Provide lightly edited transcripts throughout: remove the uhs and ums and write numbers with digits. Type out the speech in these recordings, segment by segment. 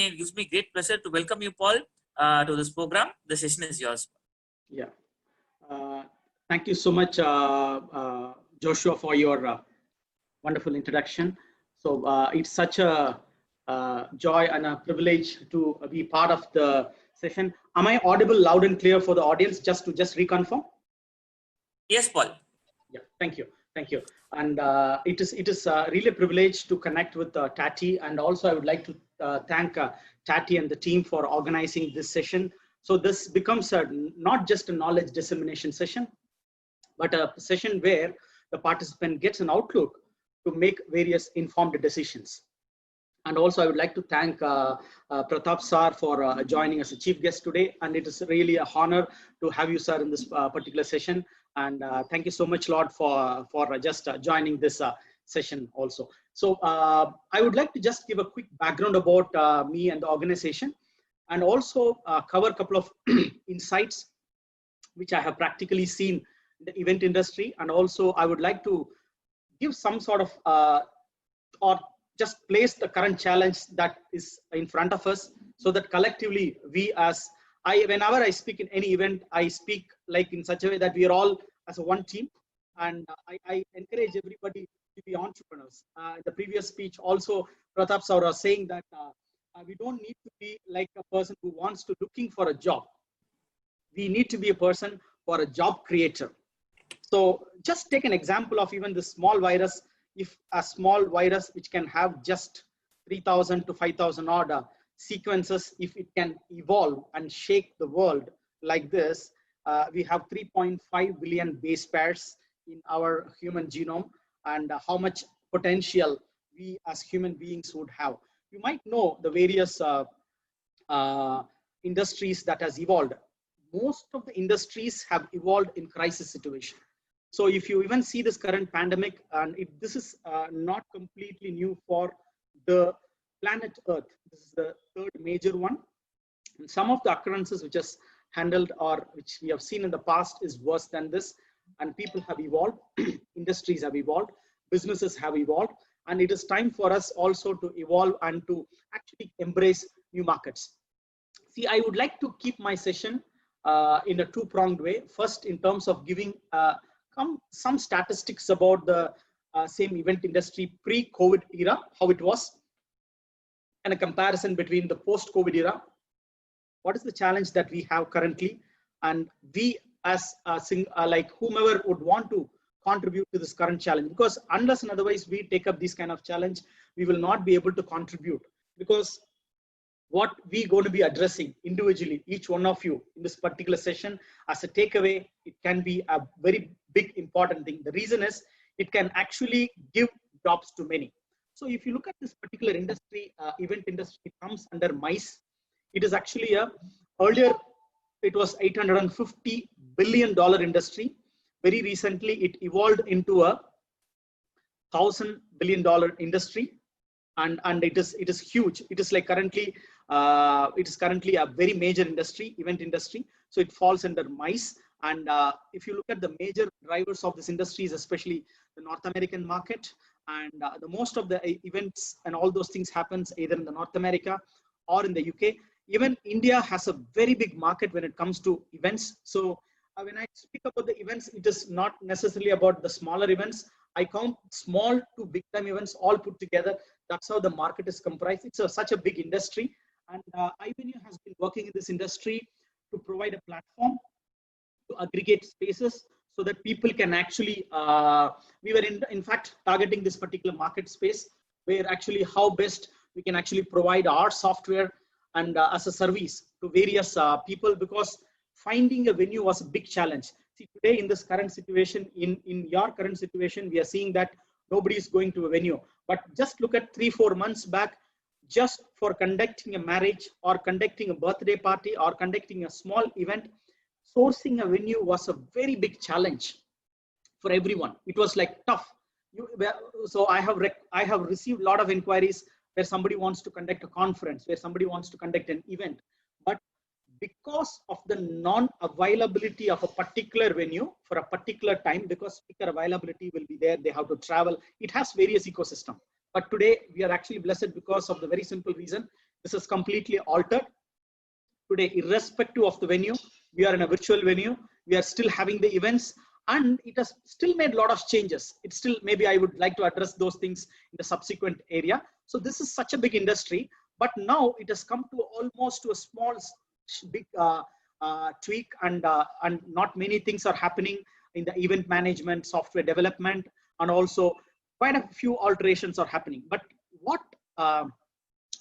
it gives me great pleasure to welcome you, Paul, to this program. The session is yours. Yeah. Thank you so much, Joshua, for your wonderful introduction. So it's such a joy and a privilege to be part of the session. Am I audible loud and clear for the audience? Just reconfirm. Yes, Paul. Yeah, thank you. And it is really a privilege to connect with Tati, and also I would like to thank Tati and the team for organizing this session. So this becomes not just a knowledge dissemination session, but a session where the participant gets an outlook to make various informed decisions. And also I would like to thank Pratap sir for joining as a chief guest today. And it is really a honor to have you, sir, in this particular session. And thank you so much, Lord, for just joining this session also. So I would like to just give a quick background about me and the organization, and also cover a couple of insights which I have practically seen in the event industry. And also I would like to give some sort of or just place the current challenge that is in front of us, so that collectively we whenever I speak in any event, I speak like in such a way that we are all as a one team. And I encourage everybody to be entrepreneurs. In the previous speech also, Pratap sir was saying that we don't need to be like a person who wants to looking for a job. We need to be a person for a job creator. So just take an example of even the small virus. If a small virus which can have just 3,000 to 5,000 odd sequences, if it can evolve and shake the world like this, we have 3.5 billion base pairs in our human genome, and how much potential we as human beings would have. You might know the various industries that has evolved. Most of the industries have evolved in crisis situation. So if you even see this current pandemic, and this is not completely new for the planet Earth. This is the third major one. And some of the occurrences which is handled or which we have seen in the past is worse than this. And people have evolved, industries have evolved, businesses have evolved, and it is time for us also to evolve and to actually embrace new markets. See, I would like to keep my session in a two-pronged way. First, in terms of giving some statistics about the same event industry pre-COVID era, how it was, and a comparison between the post-COVID era. What is the challenge that we have currently, and we as like whomever would want to contribute to this current challenge, because unless and otherwise we take up this kind of challenge, we will not be able to contribute, because what we going to be addressing individually, each one of you in this particular session as a takeaway, it can be a very big important thing. The reason is it can actually give jobs to many. So if you look at this particular industry, event industry, it comes under MICE. It is actually earlier it was $850 billion industry. Very recently it evolved into a $1,000 billion industry, and it is huge. It is like currently a very major industry, event industry. So it falls under MICE. And if you look at the major drivers of this industry, is especially the North American market, and the most of the events and all those things happens either in the North America or in the UK. Even India has a very big market when it comes to events. So when I speak about the events, it is not necessarily about the smaller events. I count small to big time events all put together. That's how the market is comprised. It's such a big industry, and iVenue has been working in this industry to provide a platform to aggregate spaces so that people can actually, we were in fact targeting this particular market space where actually how best we can actually provide our software and as a service to various people, because finding a venue was a big challenge. See, today in this current situation, in your current situation, we are seeing that nobody is going to a venue. But just look at 3-4 months back, just for conducting a marriage or conducting a birthday party or conducting a small event, sourcing a venue was a very big challenge for everyone. It was like tough. So I have received a lot of inquiries where somebody wants to conduct a conference, where somebody wants to conduct an event, but because of the non-availability of a particular venue for a particular time, because speaker availability will be there, they have to travel, it has various ecosystem. But today we are actually blessed because of the very simple reason, This is completely altered. Today, irrespective of the venue, we are in a virtual venue. We are still having the events, and it has still made a lot of changes. It's still, maybe I would like to address those things in the subsequent area. So this is such a big industry, but now it has come to almost to a small, big tweak, and not many things are happening in the event management, software development, and also quite a few alterations are happening. But what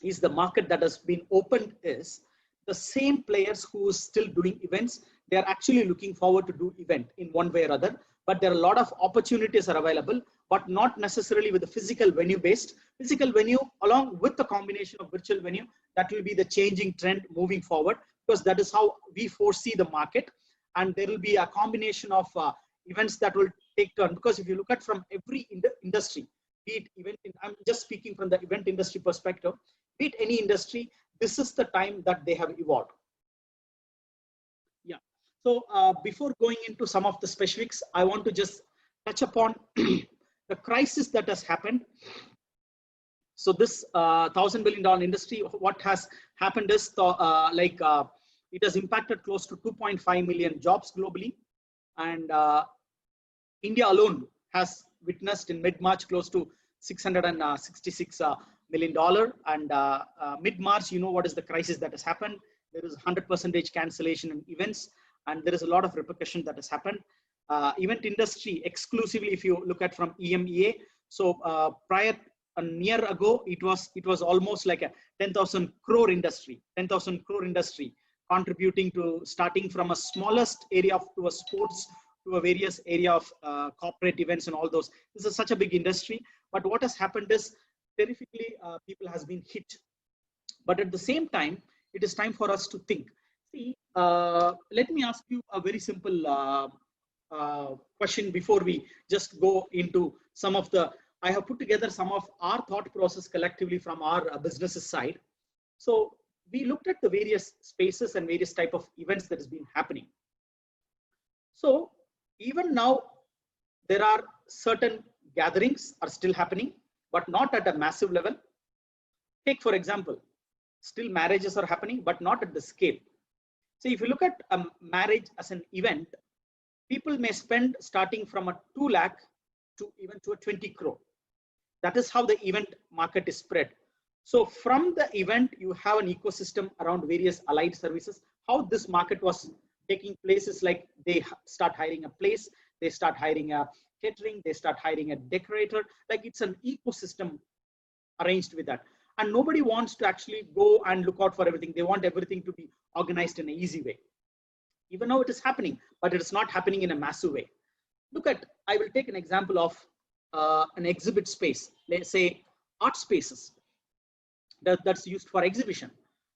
is the market that has been opened is the same players who is still doing events. They are actually looking forward to do event in one way or other, but there are a lot of opportunities are available, but not necessarily with the physical venue based. Physical venue along with the combination of virtual venue, that will be the changing trend moving forward, because that is how we foresee the market. And there will be a combination of events that will take turn, because if you look at from every industry, be it event, I'm just speaking from the event industry perspective, be it any industry, this is the time that they have evolved. Yeah. So before going into some of the specifics, I want to just touch upon the crisis that has happened. So this $1,000 billion industry, what has happened is it has impacted close to 2.5 million jobs globally, and India alone has witnessed in mid-March close to $666 million, and mid-March, you know what is the crisis that has happened. There is 100% cancellation in events, and there is a lot of repercussion that has happened. Event industry exclusively, if you look at from EMEA, so prior a year ago, it was almost like a 10,000 crore industry, contributing to starting from a smallest area to a sports to a various area of corporate events and all those. This is such a big industry, but what has happened is terrifically people has been hit. But at the same time, it is time for us to think. See, let me ask you a very simple question before we just go into some of the, I have put together some of our thought process collectively from our businesses side. So we looked at the various spaces and various type of events that has been happening. So even now, there are certain gatherings are still happening, but not at a massive level. Take, for example, still marriages are happening, but not at the scale. So if you look at a marriage as an event, people may spend starting from a 2 lakh to even to a 20 crore. That is how the event market is spread. So from the event, you have an ecosystem around various allied services. How this market was taking place is like they start hiring a place, they start hiring a catering, they start hiring a decorator. Like it's an ecosystem arranged with that. And nobody wants to actually go and look out for everything. They want everything to be organized in an easy way. Even now it is happening, but it is not happening in a massive way. Look at, I will take an example of an exhibit space, let's say art spaces that's used for exhibition.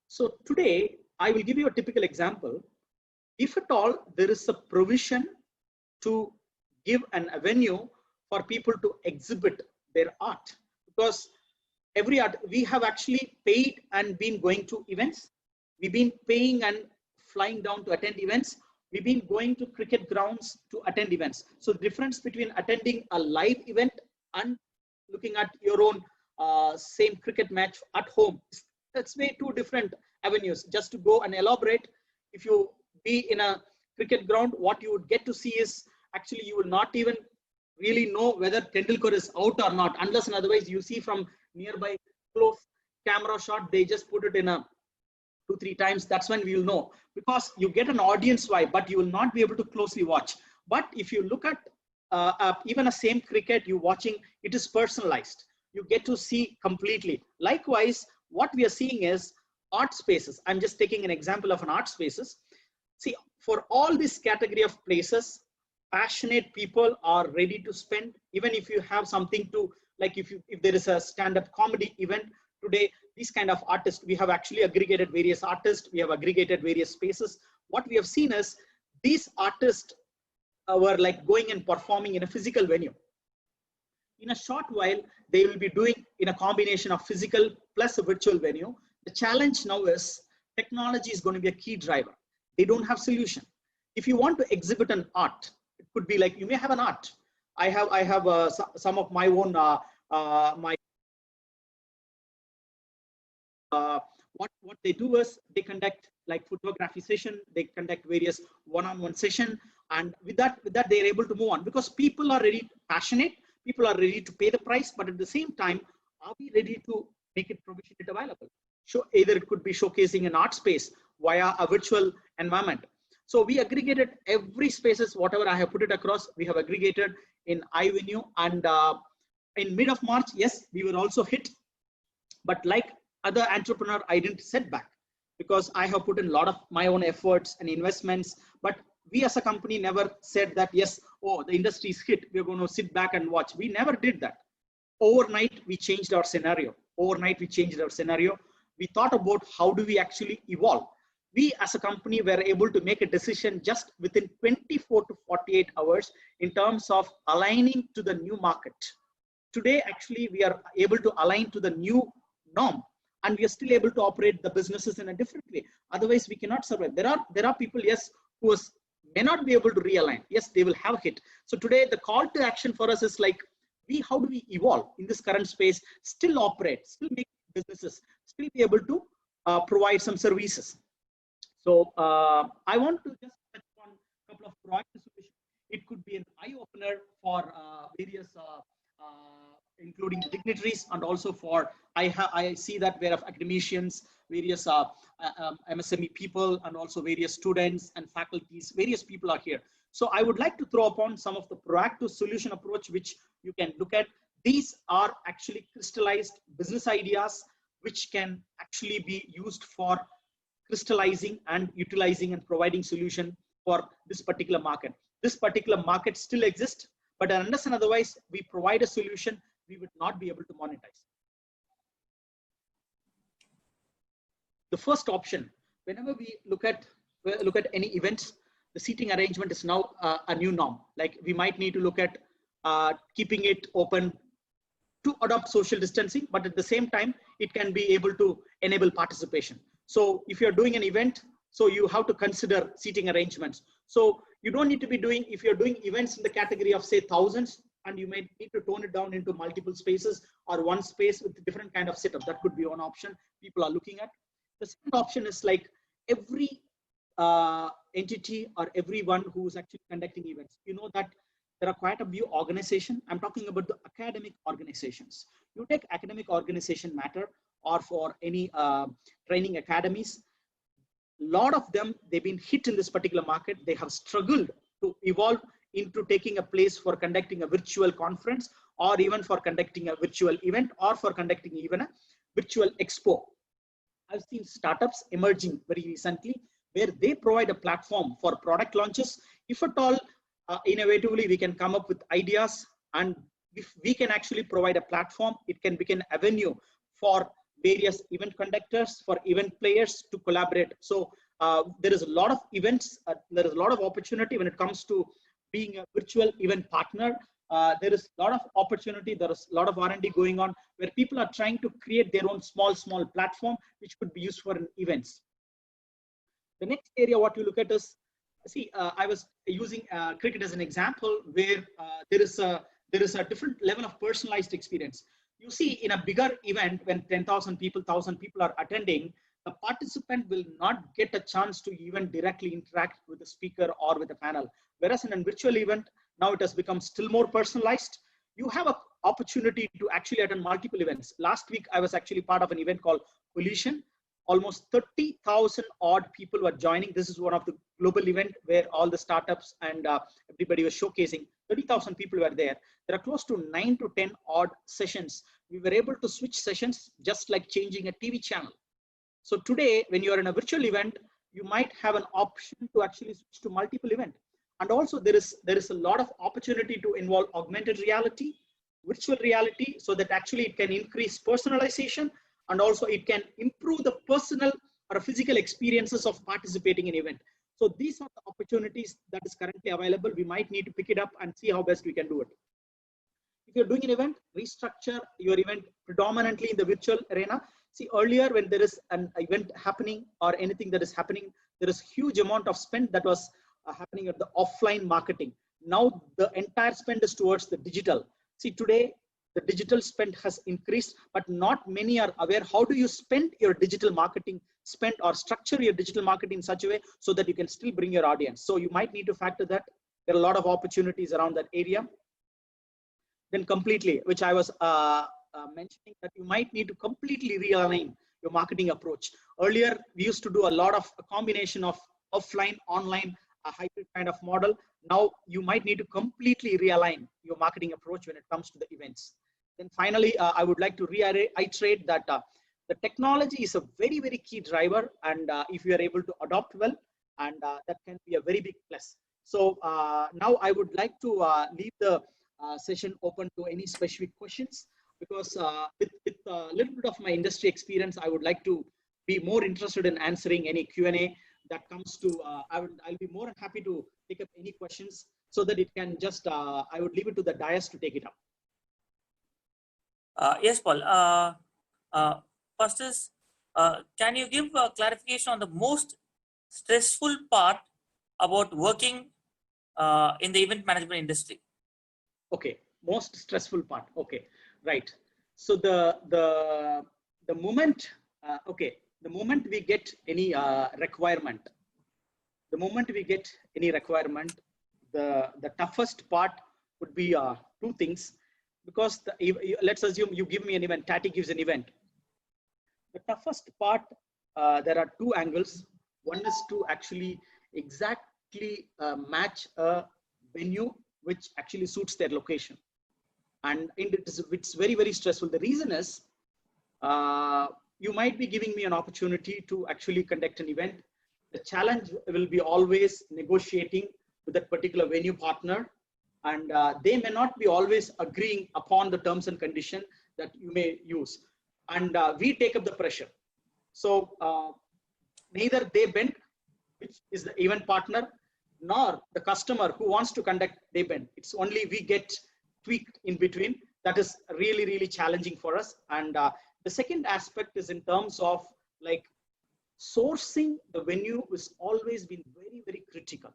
So today, I will give you a typical example. If at all there is a provision to give an avenue for people to exhibit their art, because every art, we have actually paid and been going to events. We've been paying and flying down to attend events. We've been going to cricket grounds to attend events. So the difference between attending a live event and looking at your own same cricket match at home, that's way two different avenues. Just to go and elaborate, if you be in a cricket ground, what you would get to see is actually you will not even really know whether Tendulkar is out or not, unless and otherwise you see from nearby close camera shot, they just put it in a 2-3 times. That's when we will know, because you get an audience vibe, but you will not be able to closely watch. But if you look at even a same cricket you watching, it is personalized. You get to see completely. Likewise, what we are seeing is art spaces. I'm just taking an example of an art spaces. See, for all this category of places, passionate people are ready to spend. Even if you have something to, like if there is a stand-up comedy event today, these kind of artists, we have actually aggregated various artists, we have aggregated various spaces. What we have seen is these artists were like going and performing in a physical venue. In a short while, they will be doing in a combination of physical plus a virtual venue. The challenge now is technology is going to be a key driver. They don't have solution. If you want to exhibit an art, it could be like, you may have an art. I have some of my own, what they do is they conduct like photography session, they conduct various one-on-one session, and with that they're able to move on, because people are really passionate, people are ready to pay the price, but at the same time, are we ready to make it provision it available? So either it could be showcasing an art space via a virtual environment. So we aggregated every spaces, whatever I have put it across, we have aggregated in iVenue, and in mid of March, yes, we were also hit, but like other entrepreneur, I didn't set back because I have put in a lot of my own efforts and investments. But we as a company never said that, yes, oh, the industry is hit, we're going to sit back and watch. We never did that. Overnight, we changed our scenario. We thought about how do we actually evolve. We as a company were able to make a decision just within 24 to 48 hours in terms of aligning to the new market. Today, actually, we are able to align to the new norm, and we are still able to operate the businesses in a different way. Otherwise, we cannot survive. There are people, yes, who may not be able to realign. Yes, they will have hit. So today, the call to action for us is like, how do we evolve in this current space, still operate, still make businesses, still be able to provide some services. So I want to just touch on a couple of proactive solutions. It could be an eye opener for various, including dignitaries, and also for I see that where of academicians, various MSME people, and also various students and faculties, various people are here. So I would like to throw upon some of the proactive solution approach which you can look at. These are actually crystallized business ideas which can actually be used for crystallizing and utilizing and providing solution for this particular market. This particular market still exists, but unless and otherwise we provide a solution, we would not be able to monetize. The first option, whenever we look at any events, the seating arrangement is now a new norm. Like we might need to look at keeping it open to adopt social distancing, but at the same time, it can be able to enable participation. So if you're doing an event, so you have to consider seating arrangements. So you don't need to be doing, if you're doing events in the category of say thousands, and you may need to tone it down into multiple spaces or one space with different kind of setup. That could be one option people are looking at. The second option is like every entity or everyone who is actually conducting events. You know that there are quite a few organizations. I'm talking about the academic organizations. You take academic organization matter, or for any training academies, a lot of them, they've been hit in this particular market. They have struggled to evolve into taking a place for conducting a virtual conference, or even for conducting a virtual event, or for conducting even a virtual expo. I've seen startups emerging very recently where they provide a platform for product launches. If at all, innovatively, we can come up with ideas, and if we can actually provide a platform, it can become an avenue for various event conductors, for event players to collaborate. So there is a lot of events, there is a lot of opportunity when it comes to being a virtual event partner. There is a lot of opportunity, there is a lot of R&D going on where people are trying to create their own small platform which could be used for events. The next area what you look at is, see, I was using cricket as an example where there is a different level of personalized experience. You see, in a bigger event, when 10,000 people, 1,000 people are attending, the participant will not get a chance to even directly interact with the speaker or with the panel. Whereas in a virtual event, now it has become still more personalized. You have an opportunity to actually attend multiple events. Last week, I was actually part of an event called Collision. Almost 30,000 odd people were joining. This is one of the global event where all the startups and everybody was showcasing. 30,000 people were there. There are close to 9 to 10 odd sessions. We were able to switch sessions just like changing a TV channel. So today, when you are in a virtual event, you might have an option to actually switch to multiple events. And also there is a lot of opportunity to involve augmented reality, virtual reality, so that actually it can increase personalization, and also it can improve the personal or physical experiences of participating in event. So these are the opportunities that is currently available. We might need to pick it up and see how best we can do it. If you're doing an event, restructure your event predominantly in the virtual arena. See, earlier when there is an event happening or anything that is happening, there is huge amount of spend that was happening at the offline marketing. Now the entire spend is towards the digital. See, today the digital spend has increased, but not many are aware how do you spend your digital marketing spend or structure your digital marketing in such a way so that you can still bring your audience. So you might need to factor that. There are a lot of opportunities around that area. Then completely, which I was mentioning, that you might need to completely realign your marketing approach. Earlier, we used to do a lot of a combination of offline, online, a hybrid kind of model. Now you might need to completely realign your marketing approach when it comes to the events. Then finally, I would like to reiterate that the technology is a very, very key driver, and if you are able to adopt well, and that can be a very big plus. So now I would like to leave the session open to any specific questions, because with a little bit of my industry experience, I would like to be more interested in answering any Q&A that comes to, I'll be more than happy to take up any questions so that it can just, I would leave it to the dais to take it up. Yes, Paul. First is, can you give a clarification on the most stressful part about working in the event management industry? Okay, most stressful part. Okay, right. So the moment, okay, the moment we get any requirement, the toughest part would be two things, because let's assume you give me an event, Tati gives an event. The toughest part, there are two angles. One is to actually exactly match a venue which actually suits their location. And it's very, very stressful. The reason is, you might be giving me an opportunity to actually conduct an event. The challenge will be always negotiating with that particular venue partner, and they may not be always agreeing upon the terms and conditions that you may use. And we take up the pressure. So neither they bend, which is the event partner, nor the customer who wants to conduct, they bend. It's only we get tweaked in between. That is really, really challenging for us. And the second aspect is in terms of like sourcing the venue has always been very, very critical.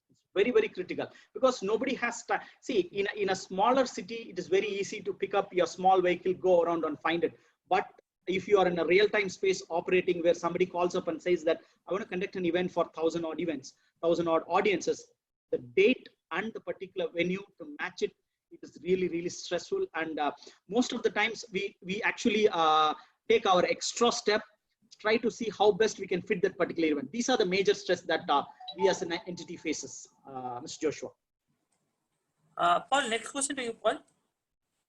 It's very, very critical, because nobody has time. See, in a smaller city, it is very easy to pick up your small vehicle, go around and find it. But if you are in a real-time space operating where somebody calls up and says that I want to conduct an event for 1,000 odd events, 1,000 odd audiences, the date and the particular venue to match it, it is really, really stressful. And most of the times we actually take our extra step, try to see how best we can fit that particular event. These are the major stress that we as an entity faces, Mr. Joshua. Paul, next question to you, Paul.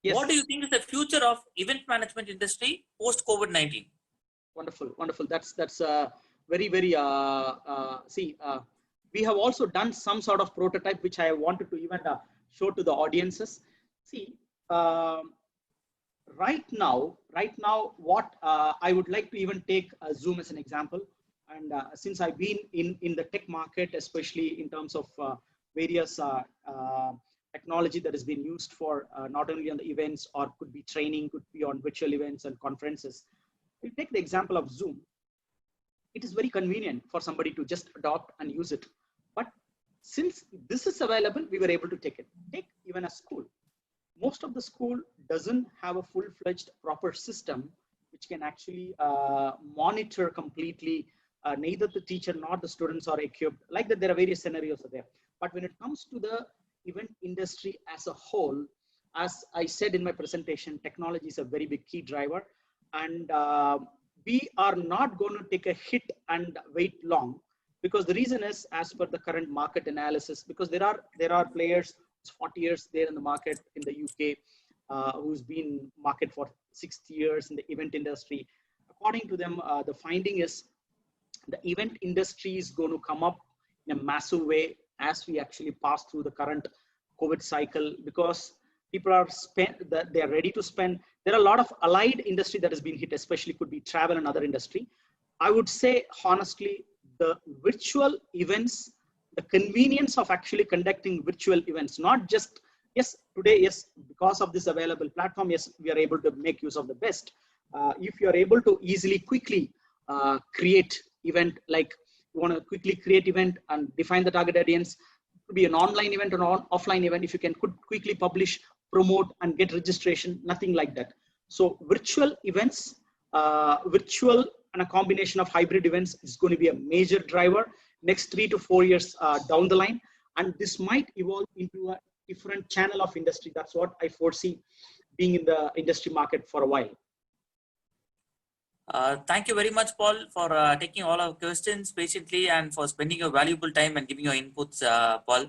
Yes. What do you think is the future of event management industry post COVID-19? Wonderful, wonderful. That's very, very. We have also done some sort of prototype which I wanted to even show to the audiences. See, right now, what I would like to even take Zoom as an example. And since I've been in the tech market, especially in terms of various technology that has been used for not only on the events, or could be training, could be on virtual events and conferences. We take the example of Zoom. It is very convenient for somebody to just adopt and use it. But since this is available, we were able to take it. Take even a school. Most of the school doesn't have a full-fledged proper system which can actually monitor completely. Neither the teacher nor the students are equipped. Like that, there are various scenarios there. But when it comes to the event industry as a whole, as I said in my presentation, technology is a very big key driver. And we are not going to take a hit and wait long, because the reason is, as per the current market analysis, because there are players 40 years there in the market in the UK, who's been market for 60 years in the event industry. According to them, the finding is the event industry is going to come up in a massive way as we actually pass through the current COVID cycle, because people are they are ready to spend. There are a lot of allied industry that has been hit, especially could be travel and other industry. I would say honestly, the virtual events, the convenience of actually conducting virtual events, not just, yes, today, yes, because of this available platform, yes, we are able to make use of the best. If you are able to easily, quickly create event, like you want to quickly create event and define the target audience, it could be an online event or an offline event. If you can quickly publish promote and get registration, nothing like that. So virtual events, virtual and a combination of hybrid events is going to be a major driver next 3 to 4 years down the line. And this might evolve into a different channel of industry. That's what I foresee being in the industry market for a while. Thank you very much, Paul, for taking all our questions patiently and for spending your valuable time and giving your inputs, Paul.